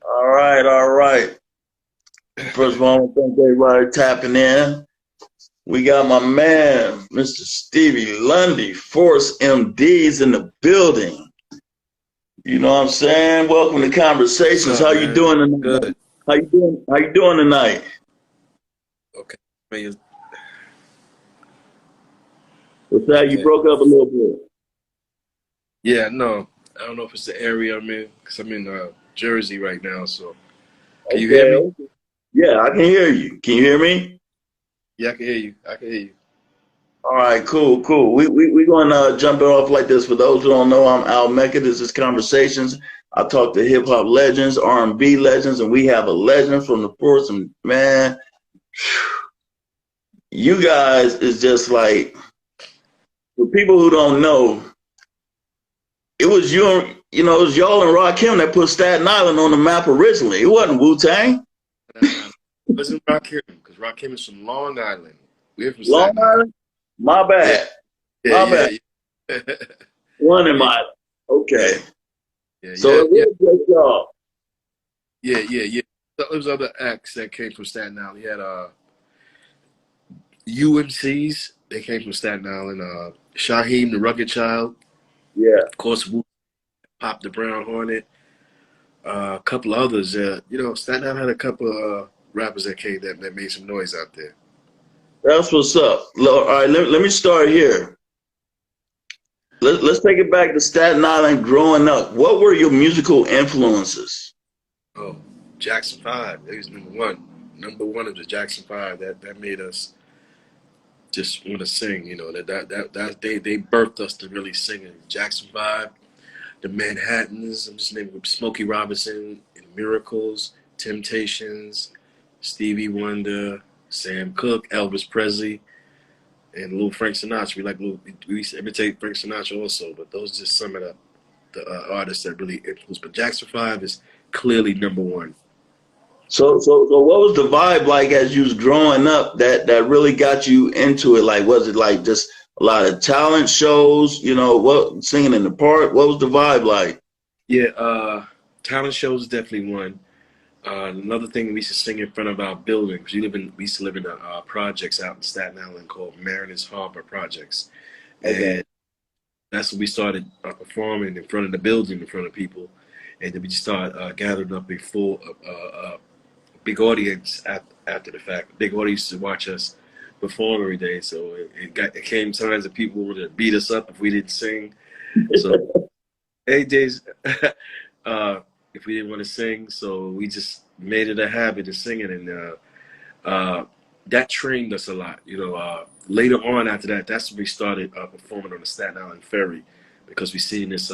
All right, all right. First of all, I want to thank everybody tapping in. We got my man, Mr. Stevie Lundy, ForceMDs in the building. You know what I'm saying? Welcome to Conversations. What's up, How you man? doing tonight? Good. How you doing? How you doing tonight? Okay. Man, What's that? You okay. broke up a little bit. Yeah, no. I don't know if it's the area I'm in, because I'm in Jersey right now. So, can you hear Okay. me? Okay. Yeah, I can hear you. Can you hear me? Yeah, I can hear you. I can hear you. All right, cool, cool. We going to jump it off like this. For those who don't know, I'm Al Mecca. This is Conversations. I talk to hip hop legends, R&B legends, and we have a legend from the force. And man, you guys is just like, for people who don't know, it was it was y'all and Rakim that put Staten Island on the map originally. It wasn't Wu Tang. It wasn't Rakim, because Rakim is from Long Island. We're from Long Staten Island. Island? My Yeah, bad. yeah, My bad. yeah, yeah. One in Yeah, my. yeah, Okay. yeah, So yeah, it yeah, was just y'all. yeah. So there was other acts that came from Staten Island. You had UMCs. They came from Staten Island. Shaheem, the Rugged Child. Yeah. Of course, Wu Pop the Brown Hornet. A couple of others. Staten Island had a couple of rappers that came that made some noise out there. That's what's up. All right, let me start here. Let's take it back to Staten Island growing up. What were your musical influences? Oh, Jackson Five. They was number one. Number one of the Jackson Five. That made us just want to sing. You know that they birthed us to really singing. Jackson Five, the Manhattans. I'm just naming Smokey Robinson, and Miracles, Temptations, Stevie Wonder, Sam Cooke, Elvis Presley. And little Frank Sinatra. We used to imitate Frank Sinatra also, but those are just some of the artists that really influenced. But Jackson Five is clearly number one. So what was the vibe like as you was growing up that really got you into it? Like, was it like just a lot of talent shows? You know, what singing in the park? What was the vibe like? Yeah, talent shows is definitely one. Another thing we used to sing in front of our buildings. We used to live in the projects out in Staten Island called Mariners Harbor Projects, Okay. and that's when we started performing in front of the building in front of people, and then we just started gathering up a full big audience after the fact. Big audience to watch us perform every day. So it came times that people wanted to beat us up if we didn't sing. So days if we didn't want to sing, so we just made it a habit of singing, and uh, that trained us a lot. Later on after that, that's when we started performing on the Staten Island Ferry because we seen this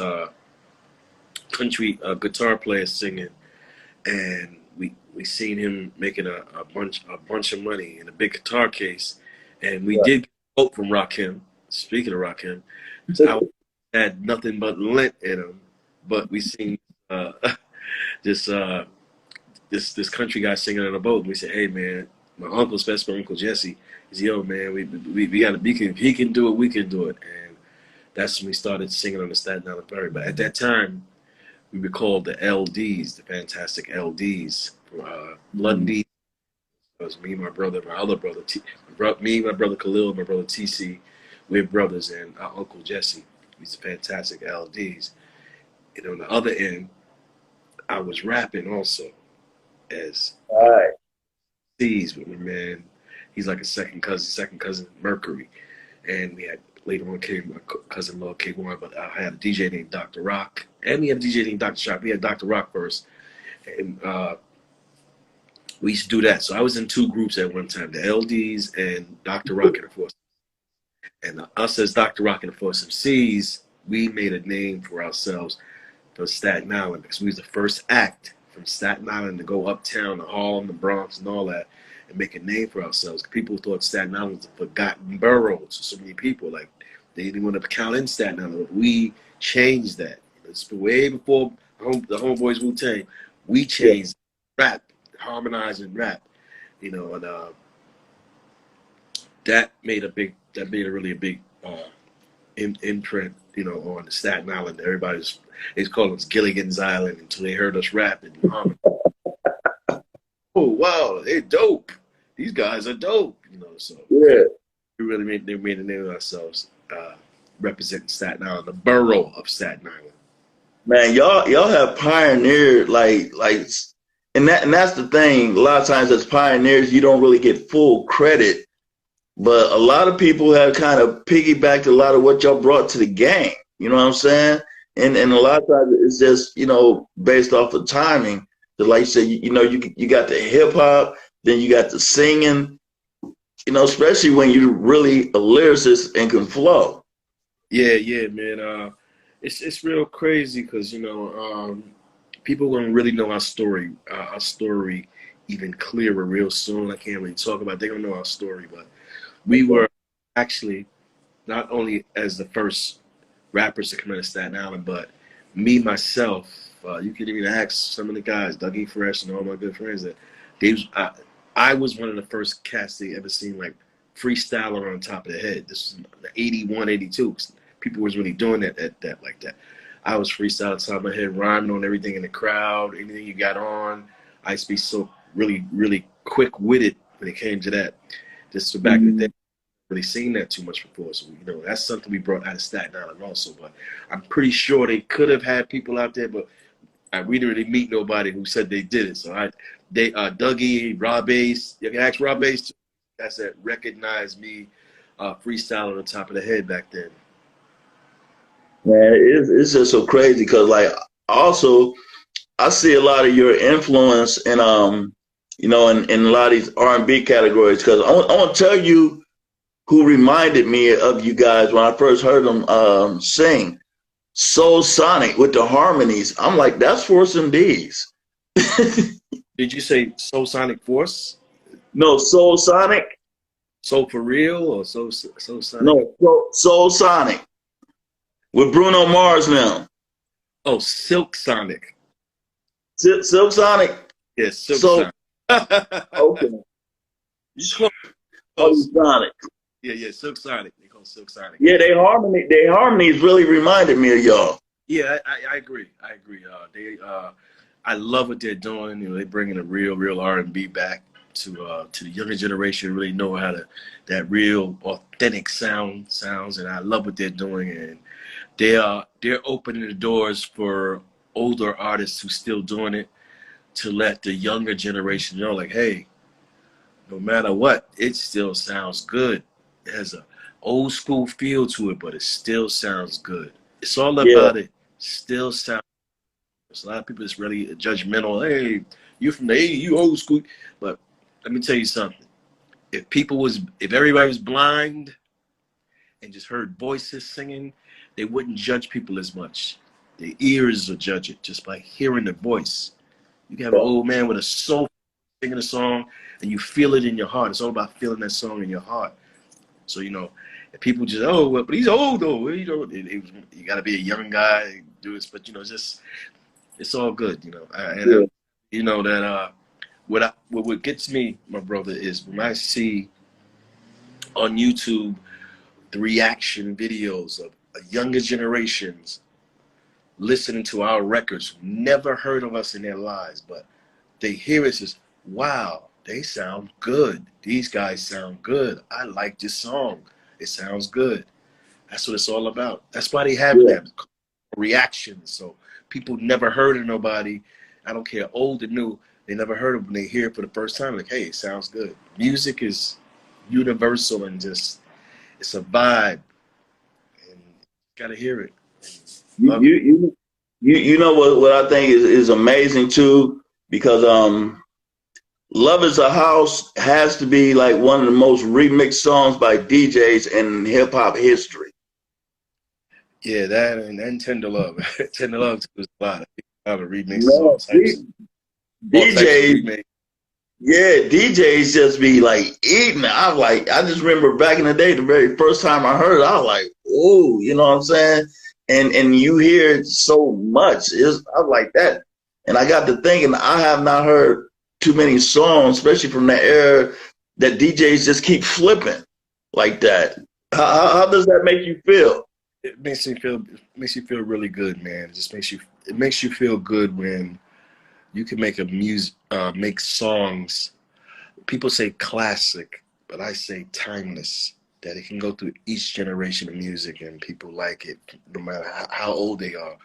country guitar player singing, and we seen him making a bunch of money in a big guitar case, and we did get a quote from Rakim. Speaking of Rakim, I had nothing but lint in him, but we seen uh, this this country guy singing on a boat. And we said, "Hey man, my uncle's best friend, Uncle Jesse, is yo man, we got to be if he can do it, we can do it." And that's when we started singing on the Staten Island Ferry. But at that time, we were called the LDs, the Fantastic LDs. Lundy. It was me, my brother, my other brother, me, my brother Khalil, my brother TC. We're brothers, and our Uncle Jesse. He's the Fantastic LDs. And on the other end, I was rapping also as All right. C's with my man. He's like a second cousin Mercury. And we had later on came my cousin Lil K1, but I had a DJ named Dr. Rock. And we had a DJ named Dr. Shock. We had Dr. Rock first. And we used to do that. So I was in two groups at one time, the LDs and Dr. Rock and the Force. And us as Dr. Rock and the Force MCs, we made a name for ourselves for Staten Island because we was the first act from Staten Island to go uptown to Harlem, the Bronx, and all that, and make a name for ourselves. People thought Staten Island was a forgotten borough to so many people. Like they didn't want to count in Staten Island. But we changed that. It's way before the Homeboys Wu Tang. We Yeah. changed rap, harmonizing rap, and that made a really a big imprint, on the Staten Island. Everybody's they called us Gilligan's Island until they heard us rap and harmonize. oh wow, they're dope. These guys are dope. You know, so Yeah. we really made a name of ourselves, representing Staten Island, the borough of Staten Island. Man, y'all have pioneered like and that's the thing. A lot of times as pioneers, you don't really get full credit. But a lot of people have kind of piggybacked a lot of what y'all brought to the game. You know what I'm saying? And a lot of times it's just, based off of timing. But like you said, you got the hip hop, then you got the singing, especially when you're really a lyricist and can flow. Yeah, man. It's real crazy because people gonna really know our story even clearer real soon. I can't really talk about it. They don't know our story, but we were actually not only as the first rappers to come out of Staten Island, but me myself. You could even ask some of the guys, Dougie Fresh and all my good friends, that I was one of the first cats they ever seen like freestyler on top of the head. This is 81, 82. People was really doing that like that. I was freestyling on top of my head, rhyming on everything in the crowd, anything you got on. I used to be so really, really quick-witted when it came to that. Just so back in the day, really seen that too much before. So, that's something we brought out of Staten Island also. But I'm pretty sure they could have had people out there, but we didn't really meet nobody who said they did it. So Dougie, Rob Bass, you can ask Rob Bass, that's that recognized me freestyling on top of the head back then. Man, it's just so crazy because also I see a lot of your influence in in a lot of these R&B categories because I want to tell you who reminded me of you guys when I first heard them sing. Soul Sonic with the harmonies. I'm like, that's ForceMDs. Did you say Soul Sonic Force? No, Soul Sonic. Soul for real or Soul Sonic? No, Soul Sonic with Bruno Mars now. Oh, Silk Sonic. Silk Sonic. Yes, Silk Sonic. Okay. Sonic. Yeah, Silk Sonic. They call Silk Sonic. Yeah, their harmonies really reminded me of y'all. Yeah, I agree. I love what they're doing. They're bringing a real R&B back to the younger generation. Really know how that real authentic sounds, and I love what they're doing. And they're opening the doors for older artists who still doing it to let the younger generation know, like, hey, no matter what, it still sounds good. It has a old school feel to it, but it still sounds good. It's all about it. Still sounds. There's a lot of people that's really judgmental. Hey, you from the 80s, you old school. But let me tell you something. If everybody was blind and just heard voices singing, they wouldn't judge people as much. Their ears will judge it just by hearing the voice. You can have an old man with a soul singing a song, and you feel it in your heart. It's all about feeling that song in your heart. So, if people just, but he's old though. You got to be a young guy, do this. But, it's all good, what gets me, my brother, is when I see on YouTube the reaction videos of younger generations listening to our records, who never heard of us in their lives, but they hear us as, wow, they sound good. These guys sound good. I like this song. It sounds good. That's what it's all about. That's why they have them reactions. So people never heard of nobody. I don't care, old or new. They never heard of them. They hear it for the first time. Like, hey, it sounds good. Music is universal and just, it's a vibe. And you gotta hear it. You know what I think is amazing too, because Love Is a House has to be like one of the most remixed songs by DJs in hip hop history. Yeah, that and Tender Love. Tender Love was a lot of remix songs. DJs, DJs just be like eating. I just remember back in the day, the very first time I heard it, I was like, oh, you know what I'm saying? And you hear it so much. I was like that. And I got to thinking, I have not heard too many songs, especially from that era, that DJs just keep flipping like that. How does that make you feel? It makes you feel really good, man. It makes you feel good when you can make make songs. People say classic, but I say timeless. That it can go through each generation of music and people like it, no matter how old they are.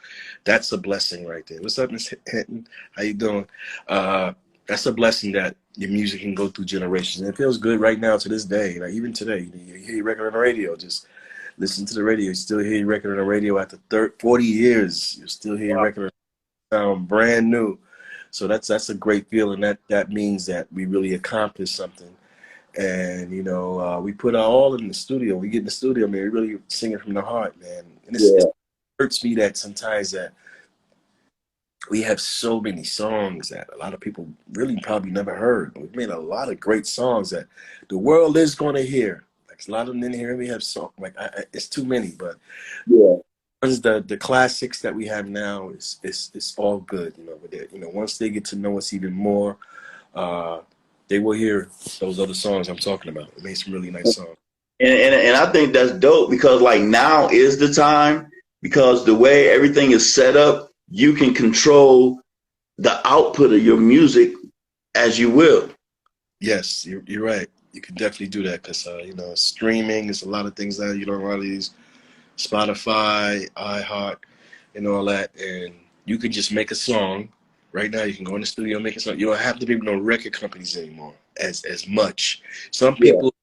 That's a blessing right there. What's up, Miss Hinton? How you doing? That's a blessing that your music can go through generations. And it feels good right now to this day. Like even today, you hear your record on the radio. Just listen to the radio. You still hear your record on the radio after 40 years. You still hear your record sound brand new. So that's a great feeling. That means that we really accomplished something. And you know, we put our all in the studio. We get in the studio, man. We really sing it from the heart, man. And it hurts me that sometimes that we have so many songs that a lot of people really probably never heard. We've made a lot of great songs that the world is going to hear. Like a lot of them in here, we have songs like it's too many, but the classics that we have now is all good. You know, but once they get to know us even more, they will hear those other songs I'm talking about. We made some really nice songs. And I think that's dope because like now is the time because the way everything is set up, you can control the output of your music as you will. Yes, you're right. You can definitely do that because, streaming is a lot of things that you don't really Spotify, iHeart, and all that. And you can just make a song. Right now, you can go in the studio and make a song. You don't have to be with no record companies anymore as much. Some people,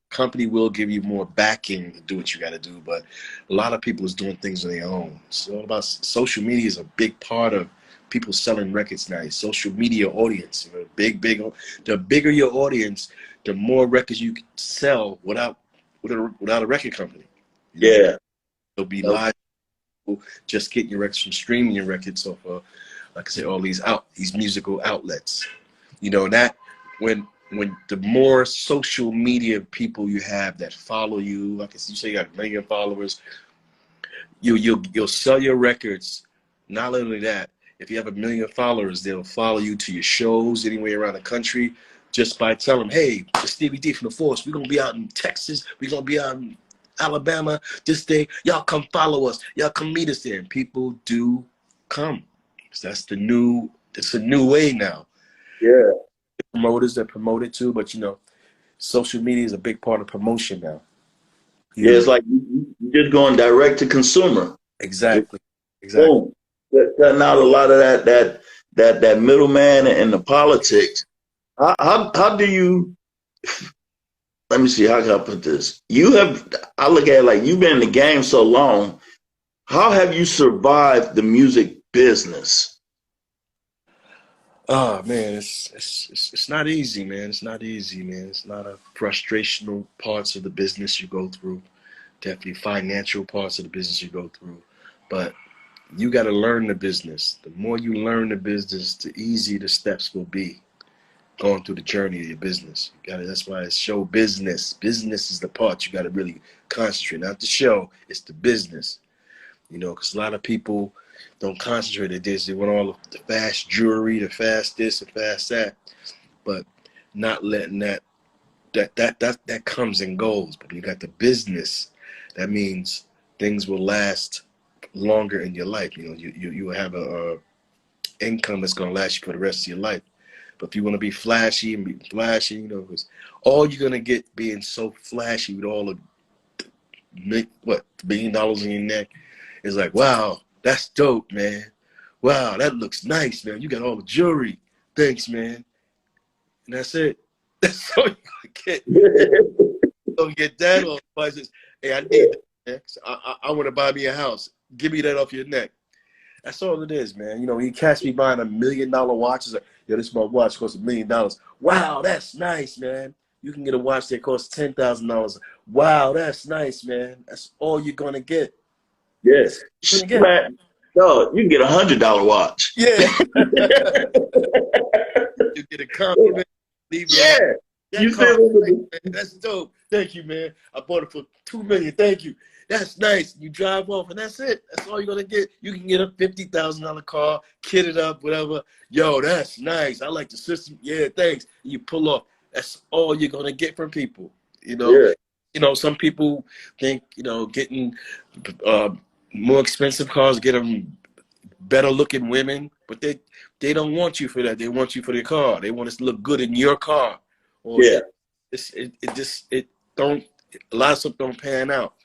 company will give you more backing to do what you got to do, but a lot of people is doing things on their own. So all about social media is a big part of people selling records now. Social media audience, the bigger your audience, the more records you can sell without a record company. There'll be live people just getting your records from streaming your records off of, like I said, all these musical outlets. You know that when the more social media people you have that follow you, like you say, you got 1 million followers, you'll sell your records. Not only that, if you have 1 million followers, they'll follow you to your shows anywhere around the country just by telling them, hey, it's Stevie D from the Force. We're gonna be out in Texas. We're gonna be out in Alabama this day. Y'all come follow us. Y'all come meet us there. And people do come. So it's a new way now. Yeah. Promoters that promote it too, but social media is a big part of promotion now. It's like you're just going direct to consumer. Exactly. Boom. Cutting out a lot of that middleman and the politics. How do you? Let me see. How can I put this? I look at it like you've been in the game so long. How have you survived the music business? Oh man, it's not easy, man. It's not easy, man. It's a lot of frustrational parts of the business you go through. Definitely financial parts of the business you go through. But you got to learn the business. The more you learn the business, the easier the steps will be going through the journey of your business. That's why it's show business. Business is the part you got to really concentrate. Not the show, it's the business. Because a lot of people don't concentrate at this. They want all the fast jewelry, the fast this and fast that, but not letting that comes and goes. But when you got the business, that means things will last longer in your life. You have a income that's gonna last you for the rest of your life. But if you want to be flashy and be flashy, because all you're gonna get being so flashy with all the $1 billion in your neck is like, wow, that's dope, man. Wow, that looks nice, man. You got all the jewelry. Thanks, man. And that's it. That's all you're gonna get. You don't get that or just, hey, I need that, man. I want to buy me a house. Give me that off your neck. That's all it is, man. You catch me buying $1 million watches. Like, yo, this my watch costs $1 million. Wow, that's nice, man. You can get a watch that costs $10,000. Wow, that's nice, man. That's all you're gonna get. Yes, man. No, you can get $100 watch. Yeah. You get a compliment. You said that's dope. Thank you, man. I bought it for $2 million. Thank you. That's nice. You drive off, and that's it. That's all you're gonna get. You can get a $50,000 car, kit it up, whatever. Yo, that's nice. I like the system. Yeah, thanks. You pull off. That's all you're gonna get from people. Some people think getting more expensive cars get them better looking women, but but they don't want you for that. They want you for their car. They want us to look good in your car. Or Yeah. it don't, a lot of stuff don't pan out.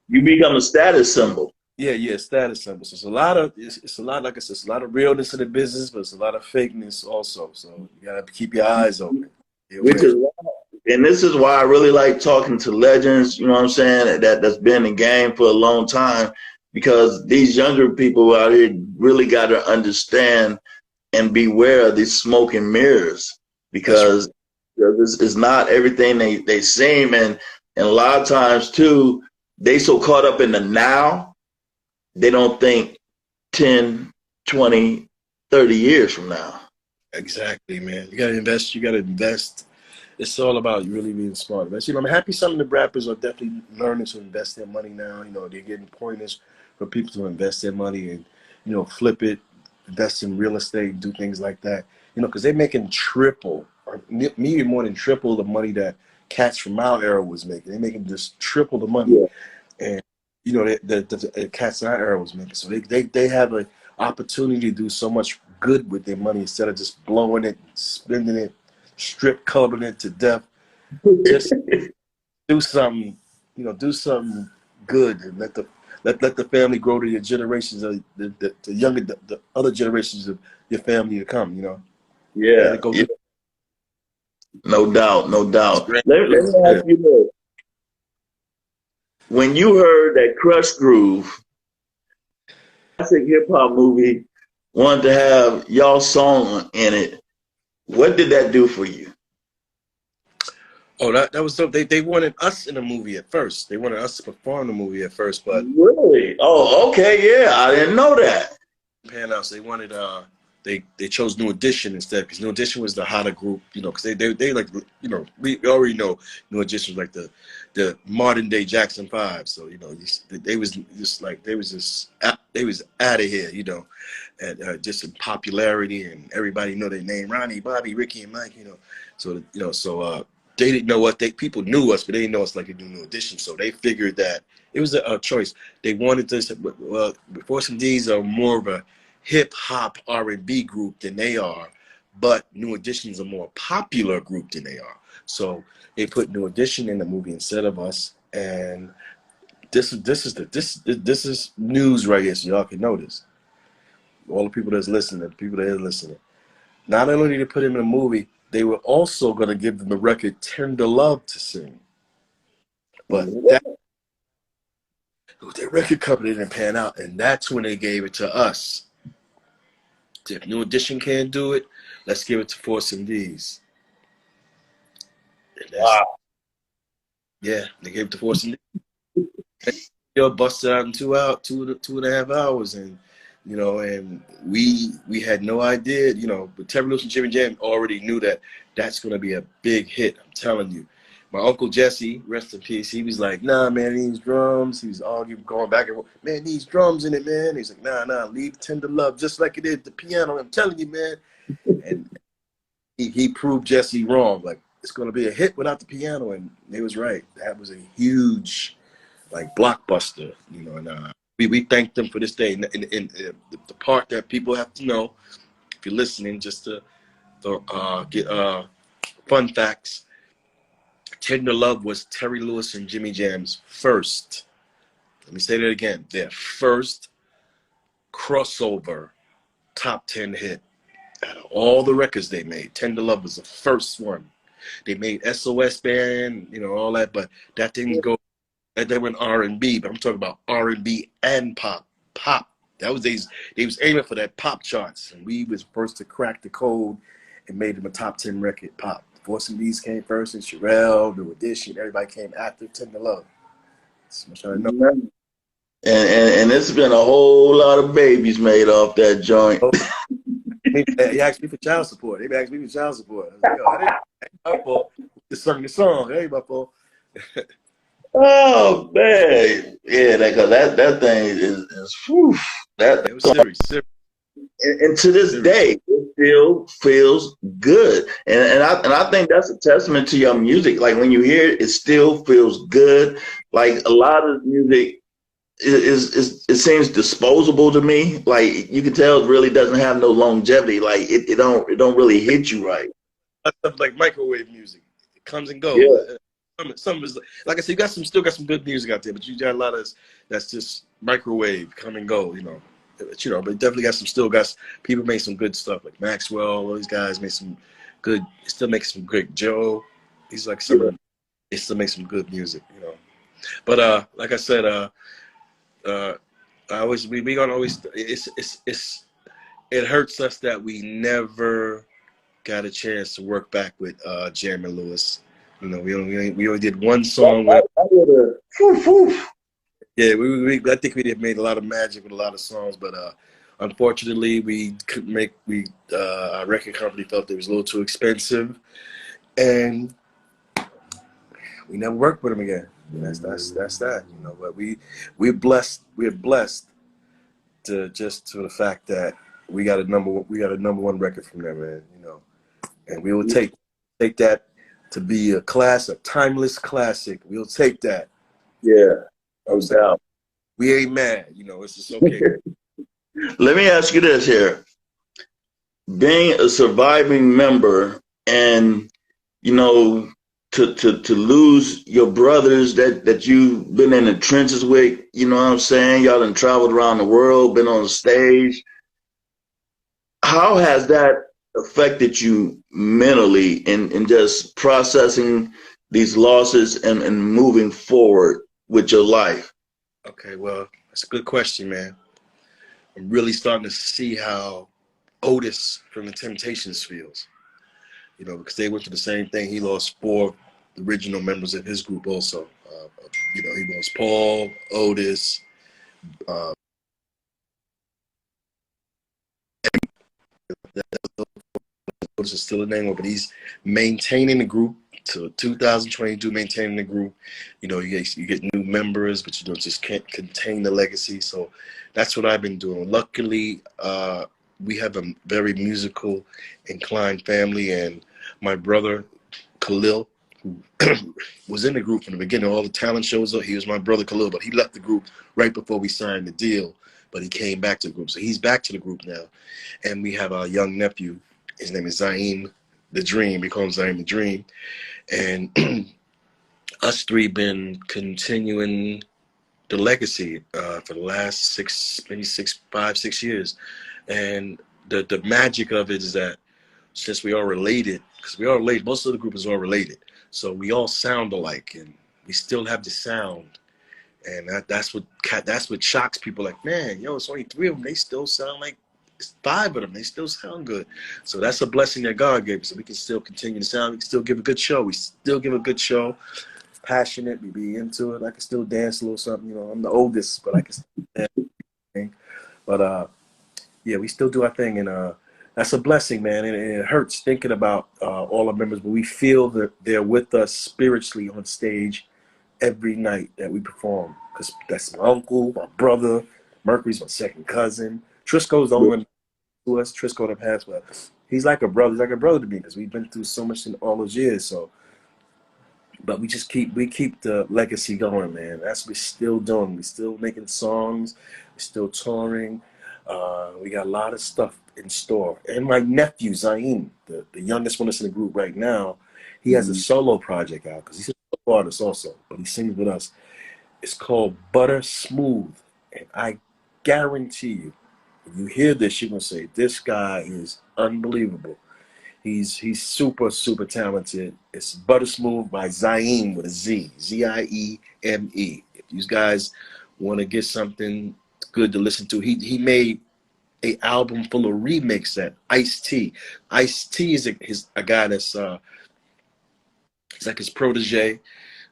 You become a status symbol. Yeah, status symbols. So it's a lot of, it's a lot, like I said, it's a lot of realness in the business, but it's a lot of fakeness also. So you gotta keep your eyes open. Which is why, and this is why I really like talking to legends, you know what I'm saying, that's been in the game for a long time, because these younger people out here really got to understand and beware of these smoke and mirrors, because it's not everything they seem, and a lot of times too, they so caught up in the now, they don't think 10, 20, 30 years from now. Exactly, man. You gotta invest. You gotta invest. It's all about really being smart. But, you know, I'm happy some of the rappers are definitely learning to invest their money now. You know, they're getting pointers for people to invest their money and, you know, flip it, invest in real estate, do things like that. You know, because they're making triple, or maybe more than triple the money that cats from our era was making. They're making just triple the money. Yeah. And, you know, the cats in our era was making. So they have an opportunity to do so much good with their money instead of just blowing it, spending it, strip clubbing it to death. Just do something, you know, do something good, and let the family grow to your generations of the younger, the other generations of your family to come. You know. Yeah. No doubt, no doubt. Let me ask you this: when you heard that Crush Groove, classic hip hop movie, wanted to have y'all song in it, what did that do for you? Oh, that was so they wanted us in the movie at first. They wanted us to perform the movie at first, but really? Oh, okay, yeah, I didn't know that. Pan out. So they wanted they chose New Edition instead, because New Edition was the hotter group, you know, because they like, you know, we already know New Edition was like the modern day Jackson 5. So, you know, they was just like they was out of here, you know, and just in popularity, and everybody know their name, Ronnie, Bobby, Ricky, and Mike, you know. So they didn't know what people knew us, but they didn't know us like they do New Edition. So they figured that it was a choice. They wanted to, well, ForceMDs are more of a hip hop R&B group than they are, but New Edition is a more popular group than they are. So they put New Edition in the movie instead of us, and this is news right here, so y'all can notice. All the people that's listening, the people that are listening. Not only did they put him in a movie, they were also going to give them the record "Tender Love" to sing, but that record company didn't pan out, and that's when they gave it to us. If New Edition can't do it, let's give it to ForceMDs. Wow. Yeah, they gave it to ForceMDs. They busted out in 2.5 hours, and you know, and we had no idea, you know, but Terry Lewis and Jimmy Jam already knew that that's going to be a big hit. I'm telling you. My Uncle Jesse, rest in peace, he was like, nah, man, these drums. He was arguing, going back and forth. Man, these drums in it, man. He's like, nah, leave Tender Love just like it is the piano. I'm telling you, man. And he proved Jesse wrong. Like, it's going to be a hit without the piano. And he was right. That was a huge, like, blockbuster, you know. And we thank them for this day. And the part that people have to know, if you're listening, just to get fun facts. Tender Love was Terry Lewis and Jimmy Jam's first, let me say that again, their first crossover top 10 hit. Out of all the records they made, Tender Love was the first one. They made SOS Band, you know, all that, but that didn't go, they went R&B, but I'm talking about R&B and pop. That was, they was aiming for that pop charts, and we was first to crack the code and made them a top 10 record, pop. ForceMDs came first, and Sherelle, New Edition, everybody came after Tender Love. That's much I know. And it's been a whole lot of babies made off that joint. He asked me for child support. They asked me for child support. I was like, I ain't my fault. Just sung the song. It ain't my fault. Oh man, yeah, that thing is whew, that. It was serious. And to this day, it still feels good. And I think that's a testament to your music. Like when you hear it, it still feels good. Like a lot of music it seems disposable to me. Like you can tell it really doesn't have no longevity. Like it don't really hit you right. Stuff like microwave music. It comes and goes. Yeah. Some is like I said, you got still got some good music out there, but you got a lot of that's just microwave, come and go. But definitely still got people make some good stuff like Maxwell. All these guys make some good. Still make some great. Joe, he's like some. Yeah. They still make some good music. But like I said, we gonna always. It hurts us that we never got a chance to work back with Jeremy Lewis. We only did one song with. Yeah, I think we have made a lot of magic with a lot of songs, but unfortunately we couldn't make. Our record company felt it was a little too expensive, and we never worked with him again. That's that. But we're blessed. We're blessed to the fact that we got a number one record from them, man. And we will take that to be a timeless classic. We'll take that. Yeah, no doubt. We ain't mad, it's just okay. Let me ask you this here. Being a surviving member and, to lose your brothers that you've been in the trenches with, you know what I'm saying? Y'all done traveled around the world, been on the stage. How has that affected you mentally in just processing these losses and moving forward with your life? Okay, well, that's a good question, man. I'm really starting to see how Otis from the Temptations feels, because they went through the same thing. He lost 4 original members of his group also. He lost Paul, Otis, Otis is still a name, but he's maintaining the group to 2022, maintaining the group. You get new members, but you just can't contain the legacy. So that's what I've been doing. Luckily, we have a very musical inclined family, and my brother Khalil, who was in the group from the beginning, all the talent shows up. He was my brother Khalil, but he left the group right before we signed the deal. But he came back to the group, so he's back to the group now. And we have our young nephew. His name is Zaim the Dream. We call him Zaim the Dream. And us three been continuing the legacy for the last 5, 6 years. And the magic of it is that since we are related, because we are related, most of the group is all related. So we all sound alike, and we still have the sound. And that's what shocks people. Like, man, it's only 3 of them. They still sound like it's 5 of them. They still sound good. So that's a blessing that God gave us. So we can still continue to sound. We can still give a good show. We still give a good show. Passionate. We be into it. I can still dance a little something. I'm the oldest, but I can still dance. But yeah, we still do our thing, and that's a blessing, man. And it hurts thinking about all our members, but we feel that they're with us spiritually on stage every night that we perform, because that's my uncle, my brother. Mercury's my second cousin. Trisco's the only one to us. Trisco that passed, but he's like a brother. He's like a brother to me, because we've been through so much in all those years. So, but we keep the legacy going, man. That's what we're still doing. We're still making songs. We're still touring. We got a lot of stuff in store. And my nephew Zaim, the youngest one that's in the group right now, he has a solo project out, because he's a solo artist also, but he sings with us. It's called Butter Smooth, and I guarantee you, if you hear this, you're gonna say, this guy is unbelievable. He's super, super talented. It's Butter Smooth by Zaim with a Z, Zieme. If you guys want to get something good to listen to, he made an album full of remix that Ice-T. Ice-T is a guy that's it's like his protege.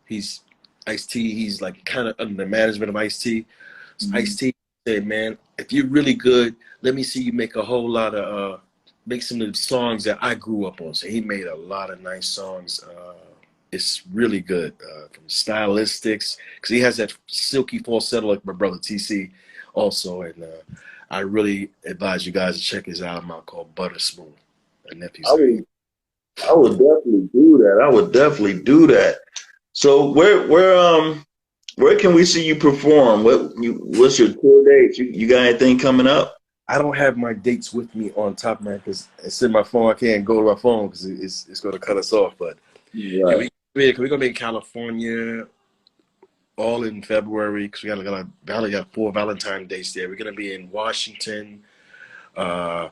He's Ice-T. He's like kind of under the management of Ice-T. So Ice-T said, man, if you're really good, let me see you make a whole lot of make some of the songs that I grew up on. So he made a lot of nice songs. It's really good from stylistics, because he has that silky falsetto like my brother TC also. And I really advise you guys to check his album out called Butter Smooth. I would definitely do that. So where Where can we see you perform? What's your tour dates? You got anything coming up? I don't have my dates with me on top, man, because it's in my phone. I can't go to my phone because it's going to cut us off. But yeah, Right. we're going to be in California all in February because we got 4 Valentine dates there. We're going to be in Washington.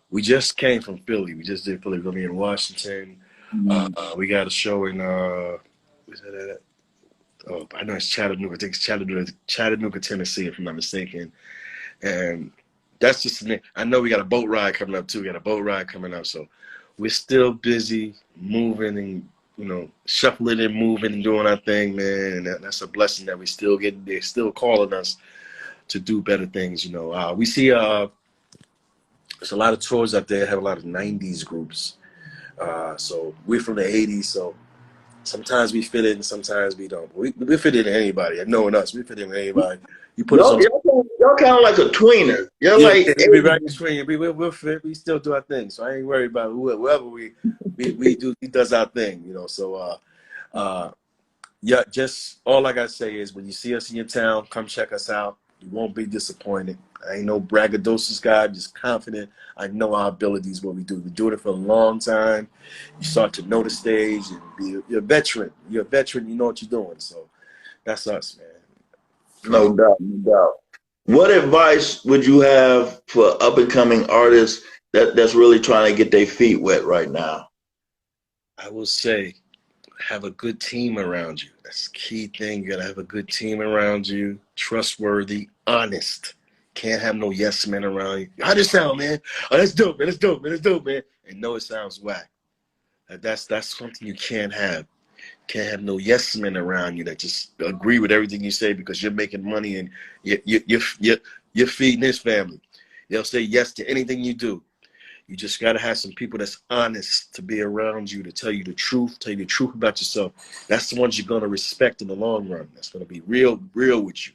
We just came from Philly. We just did Philly. We're going to be in Washington. Mhm. We got a show in, where's that at? Oh, I know it's Chattanooga. I think it's Chattanooga, Tennessee, if I'm not mistaken. And that's just the name. I know we got a boat ride coming up too. We got a boat ride coming up, so we're still busy moving and shuffling and moving and doing our thing, man. And that's a blessing that we still get. They're still calling us to do better things. We see there's a lot of tours out there. Have a lot of '90s groups. So we're from the '80s, so sometimes we fit in, sometimes we don't. We fit in anybody. Knowing us, we fit in anybody. You put us on. Y'all kind of like a tweener. You're Yeah, like, we right between. We'll fit. We still do our thing. So I ain't worried about whoever we do. He does our thing, So yeah, just all I gotta say is when you see us in your town, come check us out. You won't be disappointed. I ain't no braggadocious guy. I'm just confident. I know our abilities. What we do. We've been doing it for a long time. You start to know the stage and you're a veteran. You're a veteran. You know what you're doing. So that's us, man. no doubt, no doubt. What advice would you have for up and coming artists that's really trying to get their feet wet right now? I will say, have a good team around you. That's the key thing. You gotta have a good team around you, trustworthy, honest. Can't have no yes men around you. How does it sound, man? Oh, that's dope, man. That's dope, man. That's dope, man. And no, it sounds whack. That's something you can't have. Can't have no yes men around you that just agree with everything you say because you're making money and you're feeding his family. They'll say yes to anything you do. You just got to have some people that's honest to be around you, to tell you the truth about yourself. That's the ones you're going to respect in the long run. That's going to be real with you.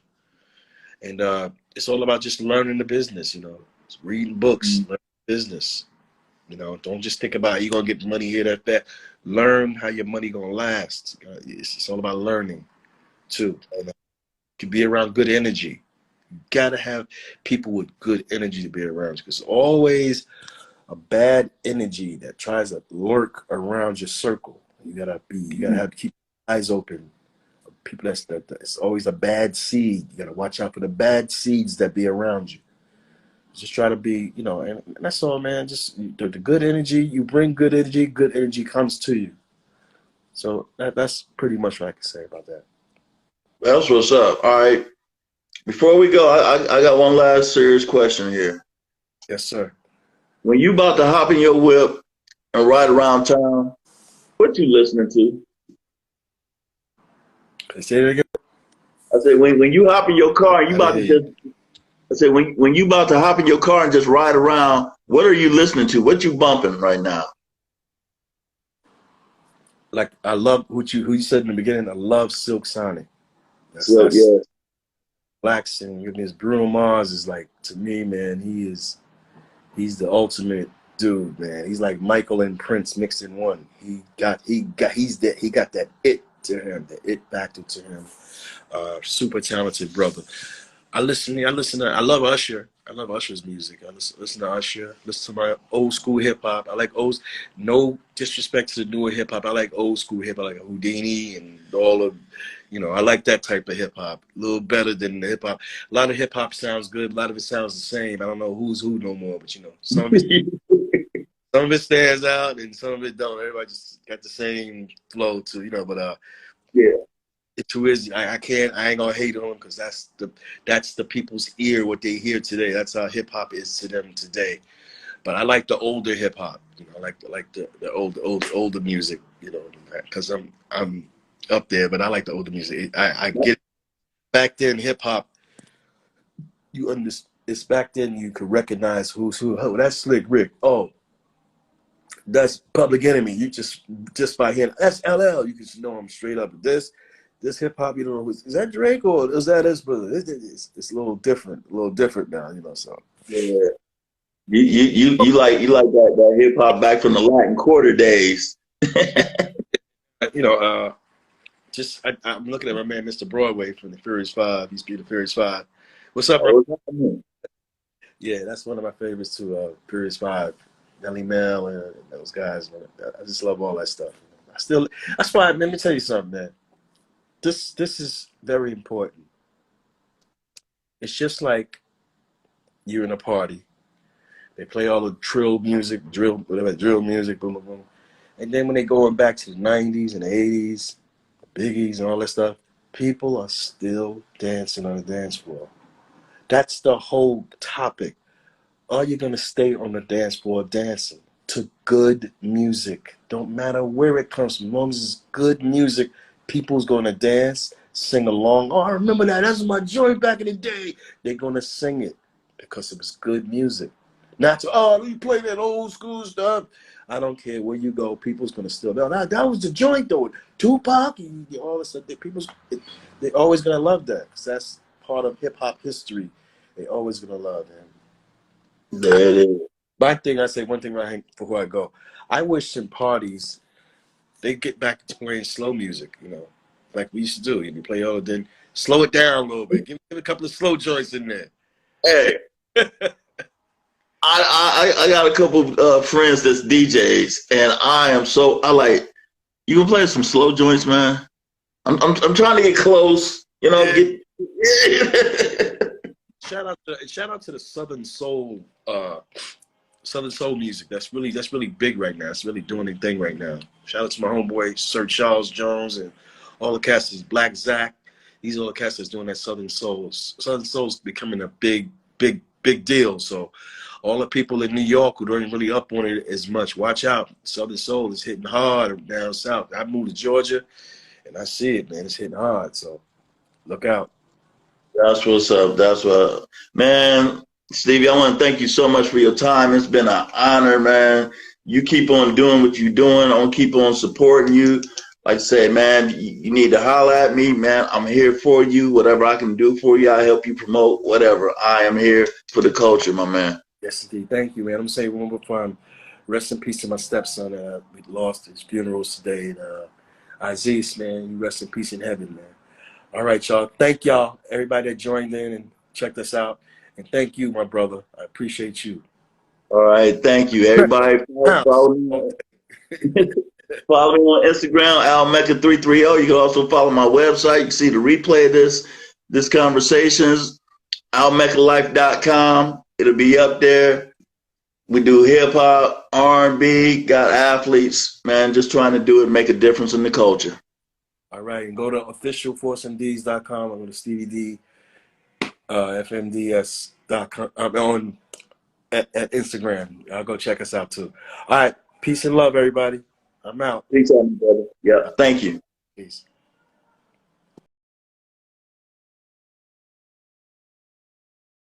And it's all about just learning the business, It's reading books, learning business. Don't just think about you're going to get money here, that. Learn how your money going to last. It's all about learning, too. And you can be around good energy. You got to have people with good energy to be around you because always a bad energy that tries to lurk around your circle. You gotta keep your eyes open. People it's always a bad seed. You gotta watch out for the bad seeds that be around you. Just try to be, and that's all, man. Just the good energy, you bring good energy comes to you. So that's pretty much what I can say about that. That's what's up. All right. Before we go, I got one last serious question here. Yes, sir. When you about to hop in your whip and ride around town, what you listening to? Can I say it again? I said when you hop in your car and you I about didn't to hear you. just I said when you about to hop in your car and just ride around, what are you listening to? What you bumping right now? Like I love who you said in the beginning. I love Silk Sonic. So That's yeah, Blacks and Miss Bruno Mars is like, to me, man, he's the ultimate dude, man. He's like Michael and Prince mixed in one. He got that it to him, the it factor to him. Super talented brother. I love Usher. I love Usher's music. I listen to Usher. Listen to my old school hip hop. I like no disrespect to the newer hip hop. I like old school hip hop, like Houdini and all of, I like that type of hip hop. A little better than the hip hop. A lot of hip hop sounds good. A lot of it sounds the same. I don't know who's who no more, but some of it stands out and some of it don't. Everybody just got the same flow too, but yeah. it too is. I ain't gonna hate on them because that's the people's ear, what they hear today. That's how hip hop is to them today. But I like the older hip hop. I like the older music. Because I'm up there, but I like the older music. I get it. Back then hip hop. It's back then you could recognize who's who. Oh, that's Slick Rick. Oh, that's Public Enemy. You just by hearing that's LL, you can know him straight up. This hip hop, is that Drake or is that his brother? It's a little different now, So Yeah. You like that hip hop back from the Latin Quarter days. you know, I'm looking at my man, Mr. Broadway from the Furious Five. He's be the Furious Five. What's up, bro? Oh, what's happening? Yeah, that's one of my favorites too. Furious Five, Nelly Mel, and those guys. Man. I just love all that stuff. That's why. Let me tell you something, man. This is very important. It's just like you're in a party. They play all the drill music, drill music, boom, boom, boom. And then when they going back to the 90s and the 80s, the Biggies and all that stuff, people are still dancing on the dance floor. That's the whole topic. Are you going to stay on the dance floor dancing to good music? Don't matter where it comes from. As long as it's good music, people's going to dance, sing along. Oh, I remember that. That's my joint back in the day. They're going to sing it because it was good music. Not to, oh, you play that old school stuff. I don't care where you go. People's going to still, no, that was the joint, though. Tupac and all this stuff. They're always going to love that because that's part of hip-hop history. They're always going to love that. There it is. My thing, I say one thing right before I go. I wish in parties they get back to playing slow music, like we used to do. You play all, then slow it down a little bit. Give a couple of slow joints in there. Hey, I got a couple friends that's DJs, and I like. You can play some slow joints, man. I'm trying to get close. Yeah. Shout out to the Southern Soul music. That's really big right now. It's really doing their thing right now. Shout out to my homeboy Sir Charles Jones and all the cast is Black Zach. These are all the cast that's doing that Southern Soul. Southern Soul's becoming a big deal. So all the people in New York who don't really up on it as much, watch out. Southern Soul is hitting hard down south. I moved to Georgia and I see it, man. It's hitting hard. So look out. That's what's up. That's what, man. Stevie, I want to thank you so much for your time. It's been an honor, man. You keep on doing what you're doing. I'm gonna keep on supporting you. Like I say, man, you need to holler at me, man. I'm here for you. Whatever I can do for you, I'll help you promote. Whatever. I am here for the culture, my man. Yes, indeed. Thank you, man. I'm gonna say one more time. Rest in peace to my stepson. We lost his funerals today. And, Aziz, man, you rest in peace in heaven, man. All right, y'all. Thank y'all, everybody that joined in and checked us out. And thank you, my brother. I appreciate you. All right. Thank you, everybody. Follow me on Instagram, AlMecca330. You can also follow my website. You can see the replay of this conversations, almeccalife.com. It'll be up there. We do hip hop, R&B, got athletes, man, just trying to do it, make a difference in the culture. All right, and go to official4SMDs.com or go to Stevie D FMDS.com on at Instagram. I'll go check us out too. All right, peace and love, everybody. I'm out. Peace out, brother. Yeah, thank you. Peace.